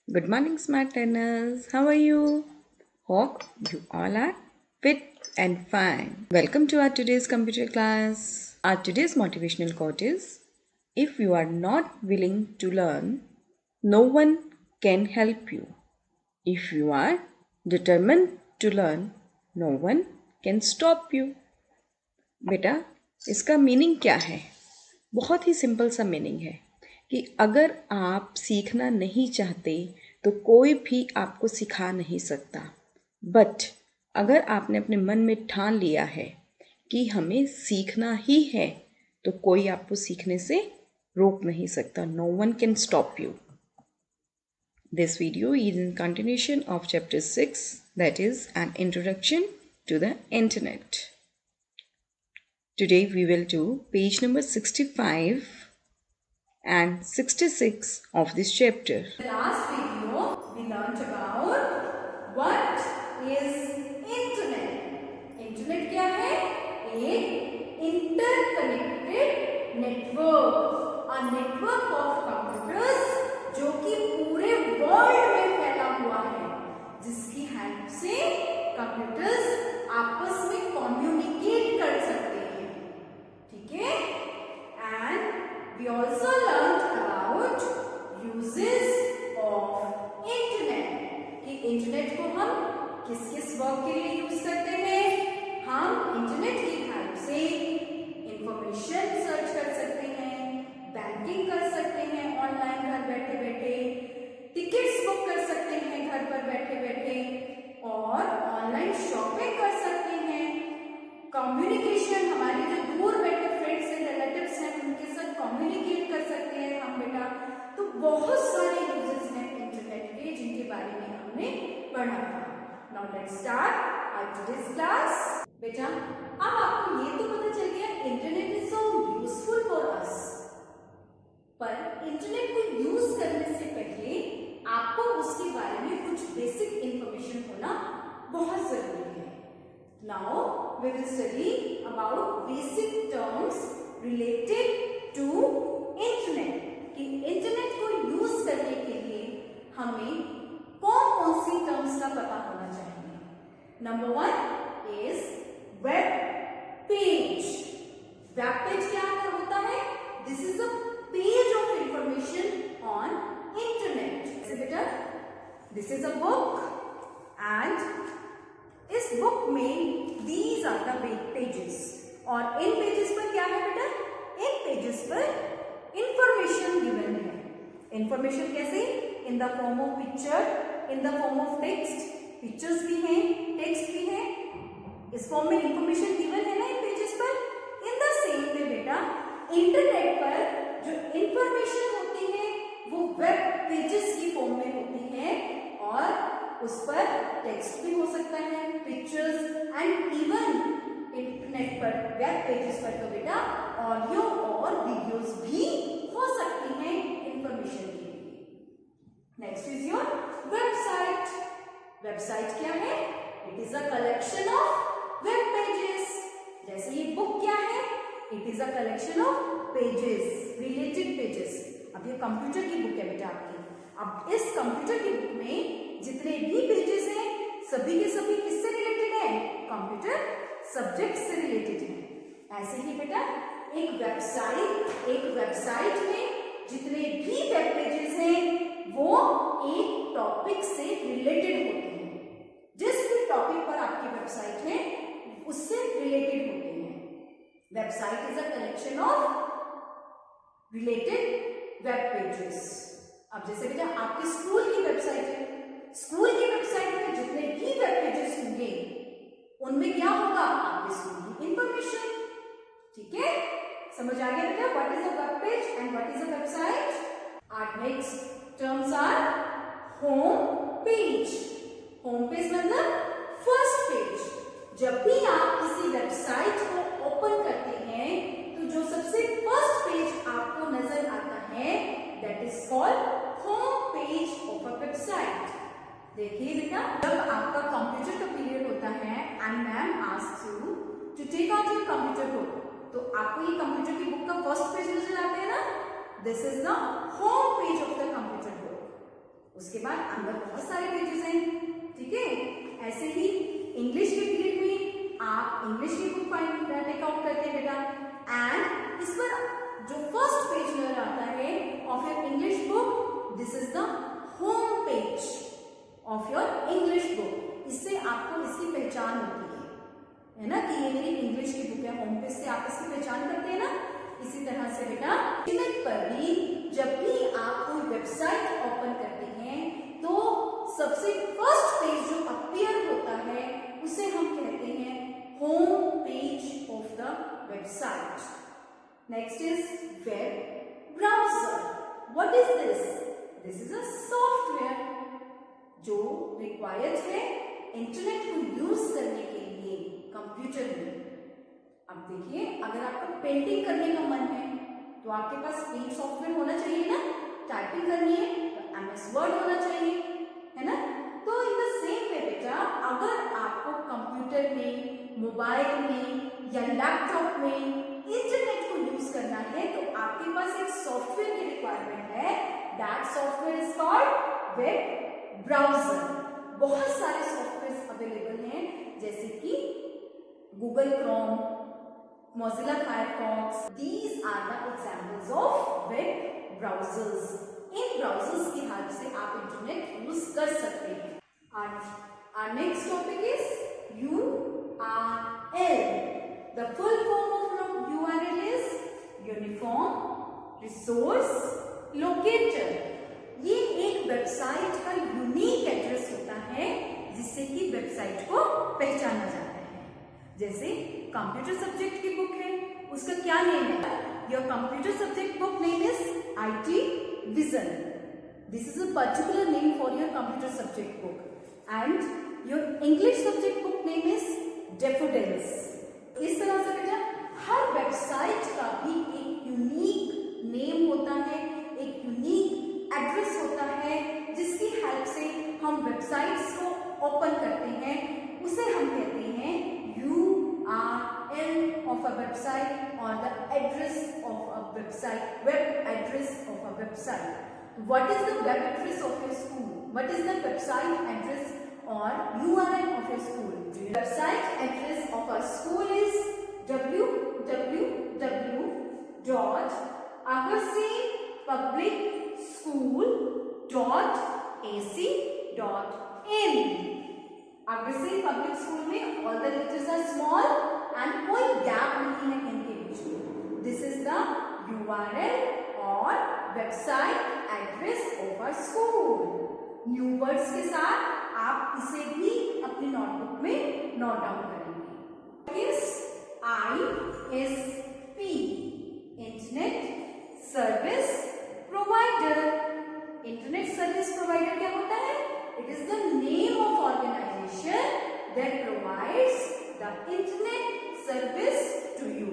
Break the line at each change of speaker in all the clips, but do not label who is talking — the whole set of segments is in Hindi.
Good morning, smart learners. How are you? Hope you all are fit and fine. Welcome to our today's computer class. Our today's motivational quote is: if you are not willing to learn, no one can help you. If you are determined to learn, no one can stop you. बेटा, इसका मीनिंग क्या है? बहुत ही सिंपल सा मीनिंग है कि अगर आप सीखना नहीं चाहते तो कोई भी आपको सिखा नहीं सकता। बट अगर आपने अपने मन में ठान लिया है कि हमें सीखना ही है तो कोई आपको सीखने से रोक नहीं सकता। No one can stop you. This video is in continuation of chapter 6, that is an introduction to the internet. Today we will do page number 65 and 66 of this chapter.
In the last video, we learnt about what is internet. Internet क्या है? एक interconnected network, a network of computers जो कि पूरे वर्ल्ड में फैला हुआ है, जिसकी हेल्प से कंप्यूटर्स आपस में कम्युनिकेट कर सकते हैं। ठीक है? And we also learn about uses of internet कि इंटरनेट को हम किस किस वर्क के लिए यूज करते हैं। हम इंटरनेट की हेल्प से इंफॉर्मेशन सर्च कर सकते हैं, बैंकिंग कर सकते हैं ऑनलाइन घर बैठे बैठे, टिकट्स बुक कर सकते हैं घर पर बैठे बैठे, और ऑनलाइन शॉपिंग कर सकते हैं। कम्युनिकेशन, हमारे जो दूर बैठे फ्रेंड्स एंड रिलेटिव्स हैं उनके साथ कम्युनिकेट कर सकते हैं हम बेटा। तो बहुत सारे यूजेस हैं इंटरनेट के जिनके बारे में हमने पढ़ा था। Now let's start our today's class. बेटा, अब आपको ये तो पता चल गया internet is so useful for us, पर इंटरनेट को यूज करने से पहले आपको उसके बारे में कुछ बेसिक इंफॉर्मेशन होना बहुत जरूरी है। Now we will study about basic terms related to internet कि इंटरनेट को यूज करने के लिए हमें कौन कौन सी टर्म्स का पता होना चाहिए। Number 1 is web page. Web page क्या होता है? This is a page of information on internet. बेटा, this is a book and इस बुक में दीज आर द पेजेस, और इन पेजेस पर क्या है बेटा? इन पेजेस पर इंफॉर्मेशन गिवन है। इंफॉर्मेशन कैसे? In the form of picture, in the form of text. Pictures भी हैं, टेक्स्ट भी है, इस फॉर्म में इंफॉर्मेशन गिवन है ना इन पेजेस पर। इन द सेम वे बेटा, इंटरनेट पर जो इंफॉर्मेशन होती है वो वेब पेजेस की फॉर्म में होती है, और उस पर टेक्स्ट भी हो सकता है, पिक्चर्स, एंड इवन इंटरनेट पर वेब पेजेस पर तो बेटा ऑडियो और वीडियोस भी हो सकती हैं इंफॉर्मेशन के लिए। Next is your website. Website क्या है? It is a collection of web pages. जैसे ये बुक क्या है? It is a collection of pages, related pages. अब ये कंप्यूटर की बुक है बेटा आपकी। अब इस कंप्यूटर की बुक में जितने भी पेजेस हैं सभी के सभी किससे रिलेटेड है? कंप्यूटर सब्जेक्ट से रिलेटेड है। ऐसे ही बेटा एक वेबसाइट में जितने भी वेब पेजेस हैं वो एक टॉपिक से रिलेटेड होते हैं। जिस भी टॉपिक पर आपकी वेबसाइट है उससे रिलेटेड होते हैं। Website is a collection of related web pages. अब जैसे बेटा आपके स्कूल की वेबसाइट है, स्कूल की वेबसाइट में जितने भी वेब पेजेस होंगे उनमें क्या होगा? आपके स्कूल की इंफॉर्मेशन। ठीक है, समझ आ गया बेटा what is a web page and what is a website. Our next terms are home page. Home page मतलब फर्स्ट पेज। जब भी आप किसी वेबसाइट को ओपन करते हैं तो जो सबसे फर्स्ट पेज आपको नजर आता है that is called home page of a website. देखिए बेटा, जब आपका कंप्यूटर का पीरियड होता है and ma'am asks you to take out your computer book, तो आपको ये कंप्यूटर की बुक का फर्स्ट पेज नजर आते हैं ना? This is the home page of the computer book. उसके बाद अंदर बहुत सारे पेजेस हैं, ठीक है। ऐसे ही इंग्लिश के पीरियड में आप इंग्लिश की बुक टेकआउट करते हैं बेटा, एंड इस पर जो फर्स्ट पेज नजर आता है of your English book, this is the home page of your English book. इससे आपको इसकी पहचान होती है ना, कि ये मेरी इंग्लिश की बुक है। होम पेज से आप इसकी पहचान करते हैं ना। इसी तरह से बेटा इंटरनेट पर भी जब भी आप कोई वेबसाइट ओपन करते हैं तो सबसे फर्स्ट पेज जो अपीयर होता है उसे हम कहते हैं home page of the website. Next is web browser. What is this? This is a software जो रिक्वायर्ड है इंटरनेट को यूज करने के लिए कंप्यूटर में। अब देखिए, अगर आपको पेंटिंग करने का मन है तो आपके पास पेंट सॉफ्टवेयर होना चाहिए ना। टाइपिंग करनी है तो MS वर्ड होना चाहिए, है ना। तो इन द सेम वे बेटा, अगर आपको कंप्यूटर में, मोबाइल में या लैपटॉप में इंटरनेट को यूज करना है तो आपके पास एक सॉफ्टवेयर की रिक्वायरमेंट है। That software is called web browser. बहुत सारे सॉफ्टवेयर अवेलेबल हैं, जैसे कि Google Chrome, Mozilla Firefox. These are the examples of web browsers. In browsers की हेल्प से आप इंटरनेट यूज कर सकते हैं। Our next topic is URL. The full form of URL is Uniform Resource Locator. ये एक वेबसाइट का यूनिक एड्रेस होता है जिससे कि वेबसाइट को पहचाना जाता है। जैसे कंप्यूटर सब्जेक्ट की बुक है, उसका क्या नेम है? Your computer subject book name is IT Vision. This is a particular name for your computer subject book. And your English subject book name is Daffodils. इस तरह से बेटा हर वेबसाइट का भी एक यूनिक नेम होता है, एक यूनिक एड्रेस होता है, जिसकी हेल्प से हम वेबसाइट्स को ओपन करते हैं। उसे हम कहते हैं URL of a website or the address of a website, web address of a website. What is the web address of your school? What is the website address or URL of your school? The website address of our school is www.agarsinpublicschool.ac.in. Agrasen public school में all the letters are small and कोई गैप नहीं है इनके बीच में। दिस इज द URL और website address of our school. New words के साथ आप इसे भी अपनी नोटबुक में नोट डाउन करेंगे। ISP internet service provider. Internet service provider क्या होता है? It is the name of organization that provides the internet service to you.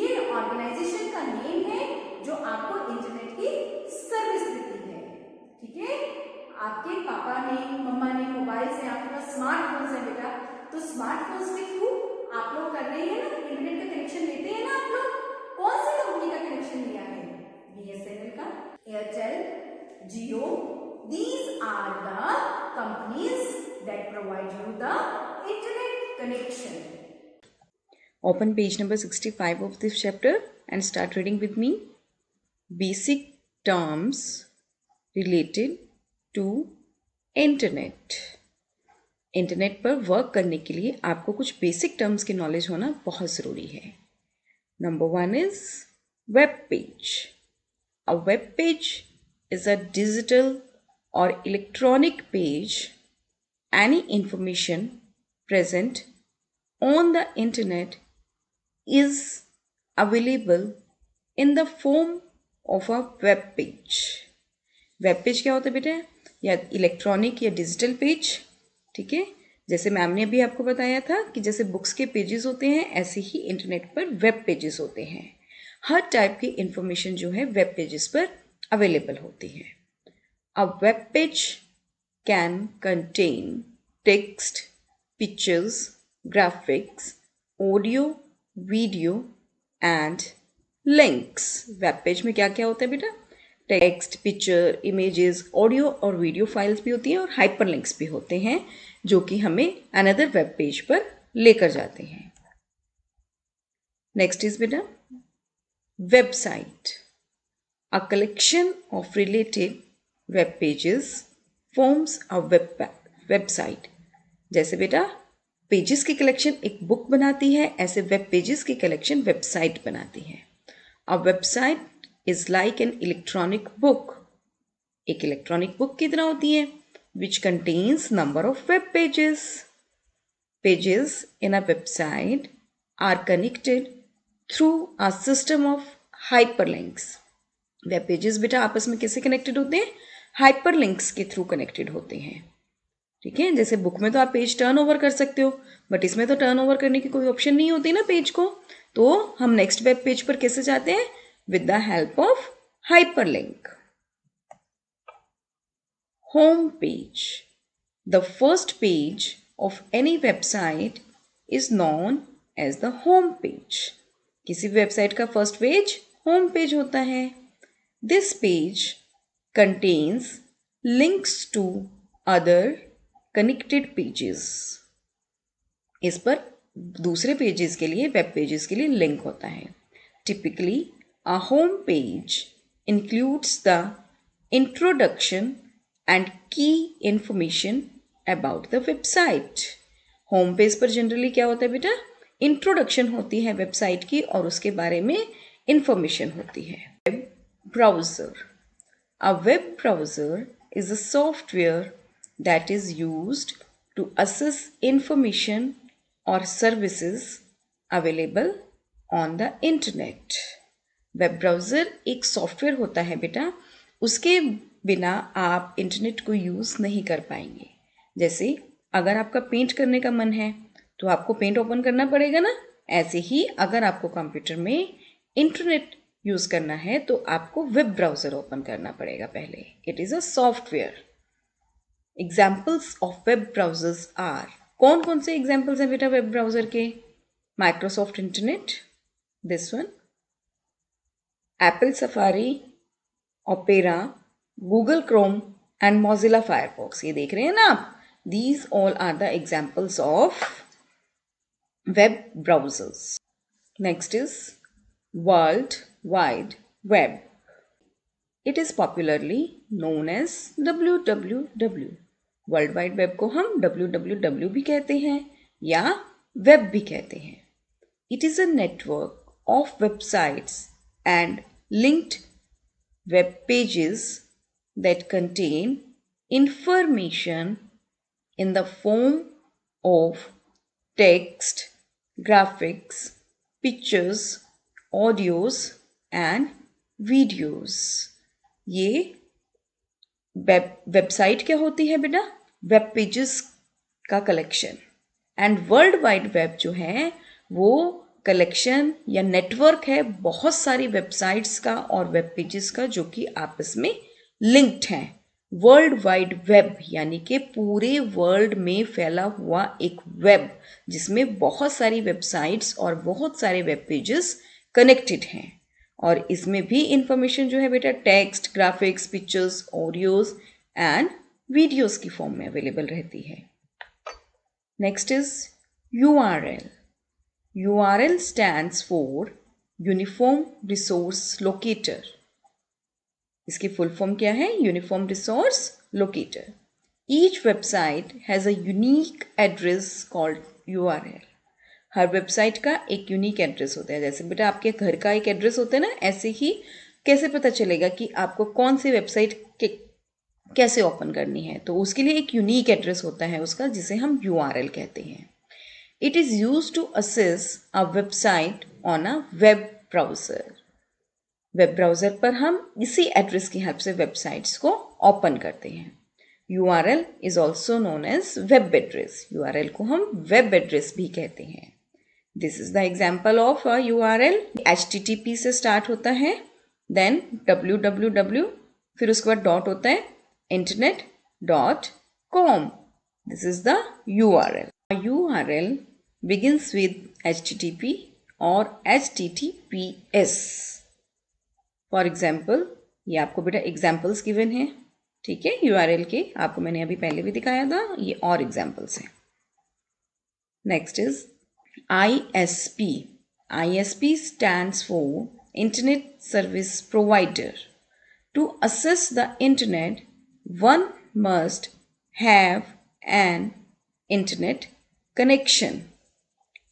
ये ऑर्गेनाइजेशन का नेम है जो आपको इंटरनेट की सर्विस देती है, ठीक है। आपके पापा ने, मम्मा ने मोबाइल से, आपके पास स्मार्टफोन्स है बेटा, तो स्मार्टफोन्स के थ्रू आप लोग कर रहे हैं ना, इंटरनेट का कनेक्शन लेते हैं ना आप लोग। कौन सी कंपनी का कनेक्शन लिया है? BSNL का, Airtel, Jio. These are the companies that provide you the internet connection.
Open page number 65 of this chapter and start reading with me. Basic terms related to internet. Internet पर वर्क करने के लिए आपको कुछ बेसिक टर्म्स की नॉलेज होना बहुत ज़रूरी है। Number 1 is web page. A web page is a digital or electronic page, any information present on the internet is available in the form of a web page. Web page क्या होता है बेटा? या इलेक्ट्रॉनिक या डिजिटल पेज, ठीक है। जैसे मैम ने अभी आपको बताया था कि जैसे बुक्स के पेजेस होते हैं, ऐसे ही इंटरनेट पर वेब पेजेस होते हैं। हर टाइप की इंफॉर्मेशन जो है वेब पेजेस पर अवेलेबल होती है। A web page can contain text, pictures, graphics, audio, video and links. Web page में क्या क्या होता है बेटा? टेक्स्ट, पिक्चर, इमेजेस, ऑडियो और वीडियो फाइल्स भी होती हैं और हाइपरलिंक्स भी होते हैं जो कि हमें अनदर वेब पेज पर लेकर जाते हैं. नेक्स्ट इज बेटा website. A collection of related web pages forms a website. जैसे बेटा पेजेस की कलेक्शन एक बुक बनाती है, ऐसे वेब पेजेस की कलेक्शन वेबसाइट बनाती है. A website is like an electronic book. एक इलेक्ट्रॉनिक बुक की तरह होती है which contains number of web pages. Pages in a website are connected through a system of hyperlinks. Web pages बेटा आपस में कैसे कनेक्टेड होते हैं? हाइपरलिंक्स के थ्रू कनेक्टेड होते हैं. ठीक है, जैसे बुक में तो आप पेज टर्न ओवर कर सकते हो, बट इसमें तो टर्न ओवर करने की कोई ऑप्शन नहीं होती ना पेज को. तो हम नेक्स्ट वेब पेज पर कैसे जाते हैं? With the help of hyperlink. Home page. The first page of any website is known as the home page. किसी वेबसाइट का फर्स्ट पेज होम पेज होता है. This page contains links to other connected pages. इस पर दूसरे पेजेस के लिए, वेब पेजेस के लिए लिंक होता है. Typically, a home page includes the introduction and key information about the website. Home page पर जनरली क्या होता है बेटा? इंट्रोडक्शन होती है वेबसाइट की और उसके बारे में इंफॉर्मेशन होती है. Browser. A web browser is a software that is used to access information or services available on the internet. Web browser एक सॉफ्टवेयर होता है बेटा, उसके बिना आप इंटरनेट को यूज़ नहीं कर पाएंगे. जैसे अगर आपका पेंट करने का मन है तो आपको पेंट ओपन करना पड़ेगा ना. ऐसे ही अगर आपको कंप्यूटर में इंटरनेट यूज करना है तो आपको वेब ब्राउजर ओपन करना पड़ेगा पहले. It is a software. Examples of web browsers are. कौन कौन से एग्जाम्पल्स हैं बेटा वेब ब्राउजर के? Microsoft internet, this one, Apple Safari, Opera, Google Chrome and Mozilla Firefox. ये देख रहे हैं ना आप? These all are the examples of web browsers. Next is World Wide Web. It is popularly known as WWW. World wide web को हम WWW भी कहते हैं या वेब भी कहते हैं. It is a network of websites and linked web pages that contain information in the form of text, graphics, pictures, audios and videos. ये वेबसाइट क्या होती है बेटा? वेब पेजेस का collection. And world wide web जो है वो कलेक्शन या नेटवर्क है बहुत सारी वेबसाइट्स का और वेब पेजेस का जो कि आपस में लिंक्ड हैं. वर्ल्ड वाइड वेब यानी कि पूरे वर्ल्ड में फैला हुआ एक वेब जिसमें बहुत सारी वेबसाइट्स और बहुत सारे वेब पेजेस कनेक्टेड हैं. और इसमें भी इंफॉर्मेशन जो है बेटा text, graphics, pictures, audios and videos की फॉर्म में अवेलेबल रहती है. Next is URL. URL stands for uniform resource locator. इसकी फुल फॉर्म क्या है? Uniform resource locator. Each website has a unique address called URL. Her website का एक यूनिक एड्रेस होता है. जैसे बेटा आपके घर का एक एड्रेस होता है ना, ऐसे ही कैसे पता चलेगा कि आपको कौन सी वेबसाइट कैसे ओपन करनी है? तो उसके लिए एक यूनिक एड्रेस होता है उसका, जिसे हम URL कहते हैं. It is use to access a website on a web browser. Web browser पर हम इसी एड्रेस की हेल्प से वेबसाइट्स को ओपन करते हैं. URL is also known as web address. URL को हम वेब एड्रेस भी कहते हैं. This is the example of a URL. HTTP से स्टार्ट होता है, देन www, फिर उसके बाद डॉट होता है internet.com. This is the URL. A URL begins with HTTP or HTTPS. For example, ये आपको बेटा एग्जाम्पल्स गिवन है, ठीक है, URL के आपको मैंने अभी पहले भी दिखाया था, ये और एग्जाम्पल्स हैं. Next is ISP. ISP stands for Internet Service Provider. To access the internet, one must have an internet connection.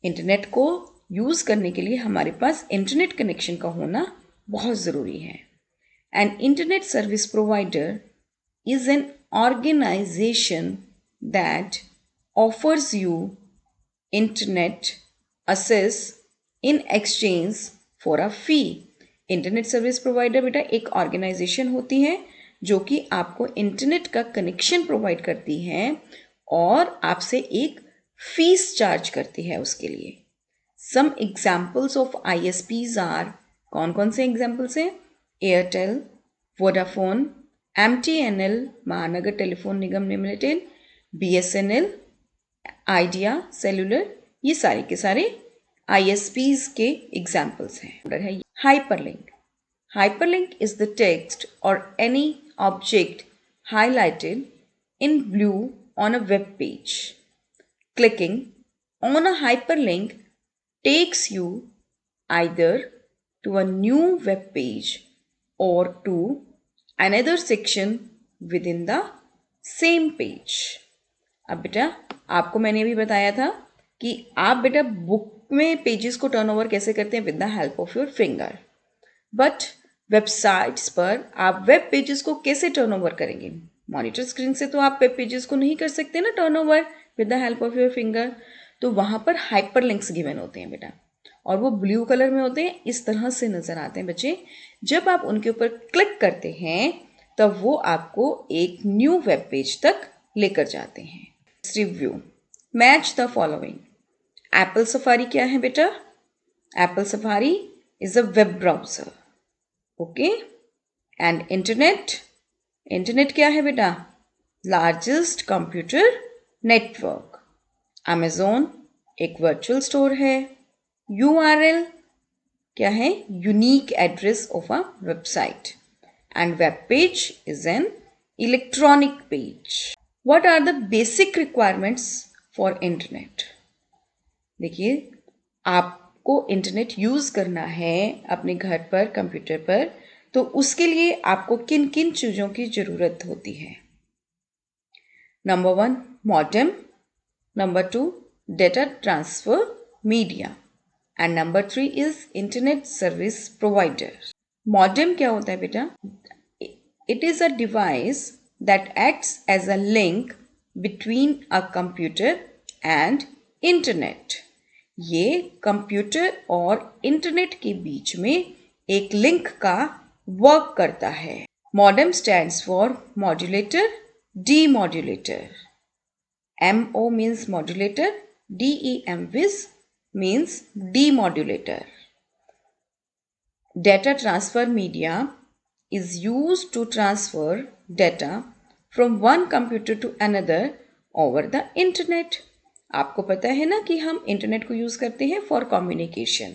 Internet को यूज़ करने के लिए हमारे पास इंटरनेट कनेक्शन का होना बहुत ज़रूरी है. An internet service provider is an organization that offers you internet access in exchange for a fee. Internet service provider बेटा एक ऑर्गेनाइजेशन होती है जो कि आपको इंटरनेट का कनेक्शन प्रोवाइड करती है और आपसे एक फीस चार्ज करती है उसके लिए. Some examples of ISPs are, कौन कौन से एग्जाम्पल्स हैं? Airtel, Vodafone, MTNL Mahanagar telephone Nigam limited, BSNL, Idea cellular, ये सारे के सारे ISPs के एग्जाम्पल्स हैं. Hyperlink. Hyperlink is the text और any object highlighted in blue on a web page. Clicking on a hyperlink takes you either to a new web page or to another section within the same page. अब बेटा आपको मैंने भी बताया था कि आप बेटा बुक में पेजेस को टर्न ओवर कैसे करते हैं with the help of your finger, but websites पर आप वेब पेजेस को कैसे टर्न ओवर करेंगे? मॉनिटर स्क्रीन से तो आप वेब पेजेस को नहीं कर सकते ना turn over with the help of your finger. तो वहाँ पर हाइपरलिंक्स गिवन होते हैं बेटा और वो ब्लू कलर में होते हैं, इस तरह से नज़र आते हैं बच्चे. जब आप उनके ऊपर क्लिक करते हैं तब वो आपको एक न्यू वेब पेज तक लेकर जाते हैं. Review. Match the following. Apple safari क्या है बेटा? Apple safari is a web browser. Okay. And internet. Internet क्या है बेटा? Largest computer network. अमेजोन एक वर्चुअल स्टोर है. URL क्या है? Unique address of a website. And web page is an electronic page. What are the basic requirements for internet? देखिए, आपको इंटरनेट यूज़ करना है अपने घर पर कंप्यूटर पर, तो उसके लिए आपको किन किन चीज़ों की ज़रूरत होती है? Number 1 modem, number 2 data transfer media and number 3 is internet service provider. Modem क्या होता है बेटा? It is a device that acts as a link between a computer and internet. ये कंप्यूटर और इंटरनेट के बीच में एक लिंक का वर्क करता है. Modem stands for modulator, demodulator. MO means modulator, DEMWIS means demodulator. Data transfer media is used to transfer data from one computer to another over the internet. आपको पता है ना कि हम इंटरनेट को यूज़ करते हैं फॉर कम्युनिकेशन.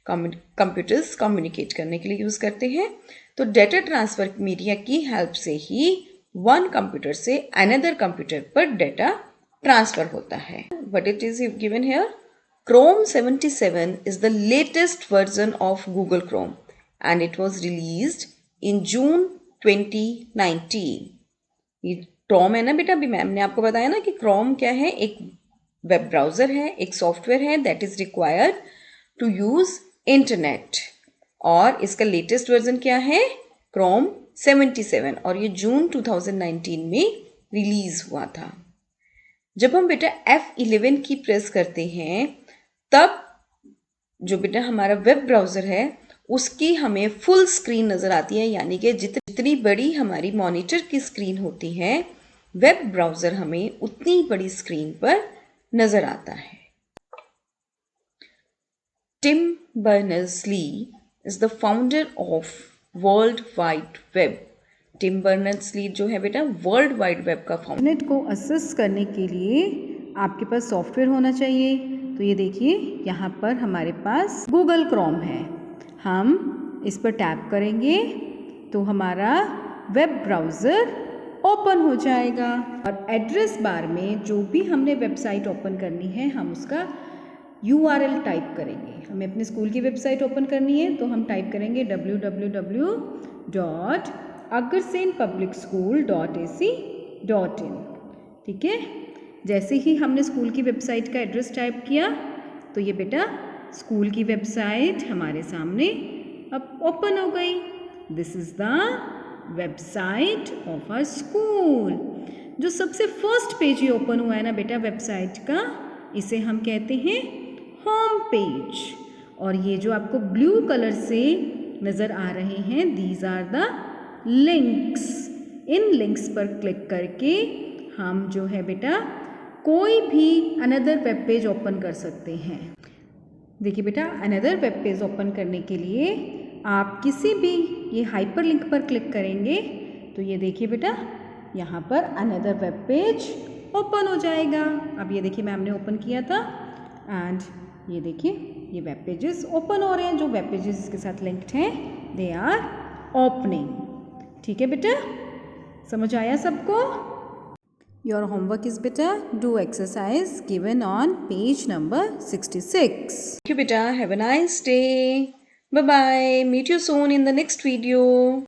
कंप्यूटर्स कम्युनिकेट करने के लिए यूज़ करते हैं. तो डेटा ट्रांसफ़र मीडिया की हेल्प से ही वन कंप्यूटर से अनदर कंप्यूटर पर डेटा ट्रांसफ़र होता है. What it is given here? Chrome 77 is the latest version of Google Chrome and it was released in June 2019. ये क्रोम है ना बेटा, अभी मैम ने आपको बताया ना कि क्रोम क्या है? एक वेब ब्राउज़र है, एक सॉफ्टवेयर है that is required to use internet. और इसका लेटेस्ट वर्जन क्या है? क्रोम 77. और ये जून 2019 में रिलीज़ हुआ था. जब हम बेटा F11 की प्रेस करते हैं तब जो बेटा हमारा वेब ब्राउज़र है उसकी हमें फुल स्क्रीन नज़र आती है, यानी कि जितनी बड़ी हमारी मॉनिटर की स्क्रीन होती है वेब ब्राउज़र हमें उतनी बड़ी स्क्रीन पर नज़र आता है. Tim Berners-Lee is the founder of world wide web. Tim Berners-Lee जो है बेटा वर्ल्ड वाइड वेब का फाउंडर. इंटरनेट को एक्सेस करने के लिए आपके पास सॉफ्टवेयर होना चाहिए. तो ये देखिए यहाँ पर हमारे पास गूगल क्रोम है. हम इस पर टैप करेंगे तो हमारा वेब ब्राउज़र ओपन हो जाएगा। और एड्रेस बार में जो भी हमने वेबसाइट ओपन करनी है हम उसका URL टाइप करेंगे। हमें अपने स्कूल की वेबसाइट ओपन करनी है तो हम टाइप करेंगे www.agarsenpublicschool.ac.in। ठीक है, जैसे ही हमने स्कूल की वेबसाइट का एड्रेस टाइप किया तो ये बेटा स्कूल की वेबसाइट हमारे सामने अब ओपन हो गई। This is the website of our school. जो सबसे फर्स्ट पेज ही ओपन हुआ है ना बेटा वेबसाइट का, इसे हम कहते हैं होम पेज। और ये जो आपको ब्लू कलर से नज़र आ रहे हैं दीज आर द लिंक्स। इन लिंक्स पर क्लिक करके हम जो है बेटा कोई भी अनदर वेब पेज ओपन कर सकते हैं। देखिए बेटा, अनदर वेब पेज ओपन करने के लिए आप किसी भी ये हाइपर लिंक पर क्लिक करेंगे तो ये देखिए बेटा यहाँ पर अनदर वेब पेज ओपन हो जाएगा। अब ये देखिए मैम ने ओपन किया था एंड ये देखिए ये वेब पेजेस ओपन हो रहे हैं। जो वेब पेजेस इसके साथ लिंक्ड हैं दे आर ओपनिंग। ठीक है बेटा, समझ आया सबको? Your homework is beta, do exercise given on page number 66. Thank you beta, have a nice day. Bye bye, meet you soon in the next video.